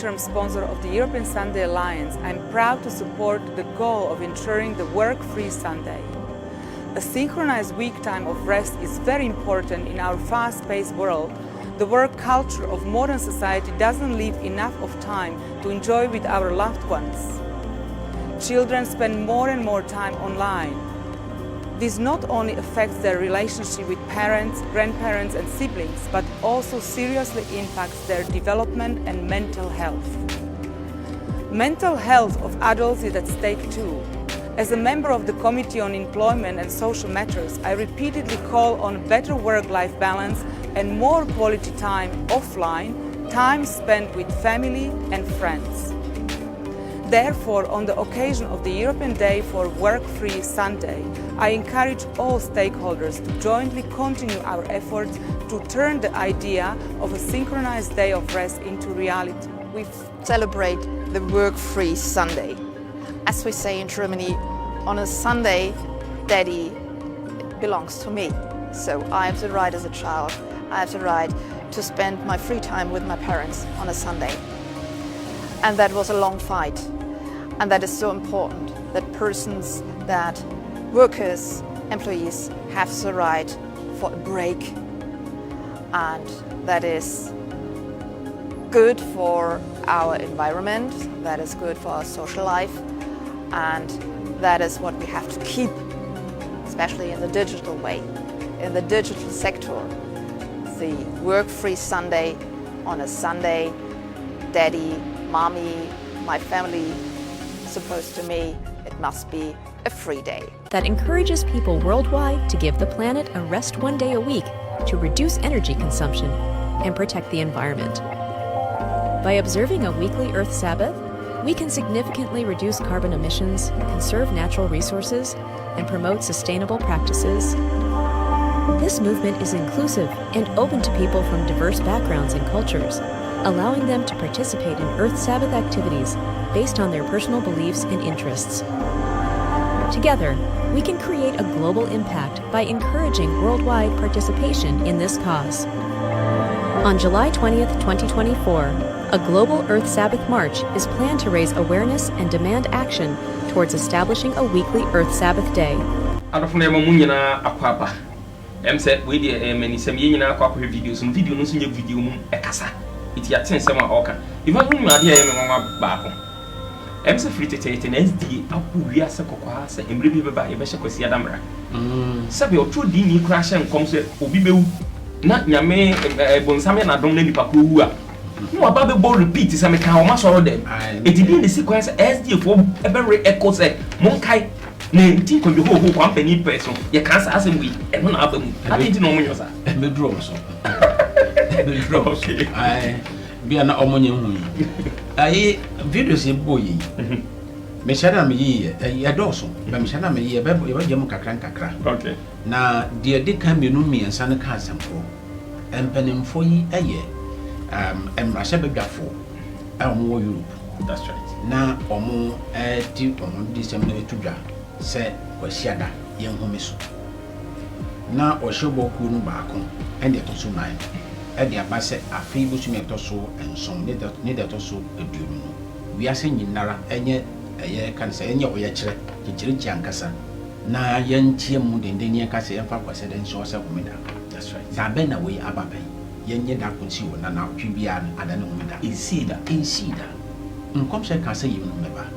long-term sponsor of the European Sunday Alliance, I'm proud to support the goal of ensuring the work-free Sunday. A synchronized week time of rest is very important in our fast-paced world. The work culture of modern society doesn't leave enough of time to enjoy with our loved ones. Children spend more and more time online. This not only affects their relationship with parents, grandparents and siblings, but also seriously impacts their development and mental health. Mental health of adults is at stake too. As a member of the Committee on Employment and Social Matters, I repeatedly call on better work-life balance and more quality time offline, time spent with family and friends. Therefore, on the occasion of the European Day for Work-Free Sunday, I encourage all stakeholders to jointly continue our efforts to turn the idea of a synchronized day of rest into reality. We celebrate the Work-Free Sunday. As we say in Germany, on a Sunday, Daddy belongs to me. So I have the right as a child, I have the right to spend my free time with my parents on a Sunday. And that was a long fight. And that is so important, that persons, that workers, employees have the right for a break. And that is good for our environment, that is good for our social life, and that is what we have to keep, especially in the digital way, in the digital sector. The work-free Sunday on a Sunday, Daddy, Mommy, my family, supposed to me, it must be a free day. That encourages people worldwide to give the planet a rest one day a week to reduce energy consumption and protect the environment. By observing a weekly Earth Sabbath, we can significantly reduce carbon emissions, conserve natural resources, and promote sustainable practices. This movement is inclusive and open to people from diverse backgrounds and cultures, allowing them to participate in Earth Sabbath activities based on their personal beliefs and interests. Together, we can create a global impact by encouraging worldwide participation in this cause. On July 20th, 2024, a global Earth Sabbath March is planned to raise awareness and demand action towards establishing a weekly Earth Sabbath Day. It's a ten summer organ. If I bring my dear back, I'm so free to take an SD up we are so coas and bring me by a bishop of Siadamra. Sabio true dini crash and comes Obibu, not Yame, Bonsame, and I don't know Papua. No, about the ball repeat is a mechanical mass or them. It did the sequence SD for every echo said, Monkai, name think of the whole company person. You can't ask him we and one of them. I didn't know when you're and the draws. Okay. I be an omonium. I videos a boy. Meshana me a dorsal, but Meshana me a baby, Yamuka crank. Okay. Now, dear Dick can be no me and Santa Casam for, and penning for ye a year. And Rashabe Gaffo, I'm more Europe. That's right. Now, or more deep on December to jar, said Wasiada, young homiso. Now, or Shobo Kunu Bacon, and the Tosu mine. At the Abbasset, a free bushing toso and some neither toso a dune. We are saying Nara, and yet a year can say any of your check, the Jirijankasa. Na yen Tiamu, the Indian Cassia, and Papa said, and so as a woman. That's right. Zaben away Ababe. Yen yet that could see one now, Tribian, and an woman. In Cedar. In Cedar. Come say, can say you remember.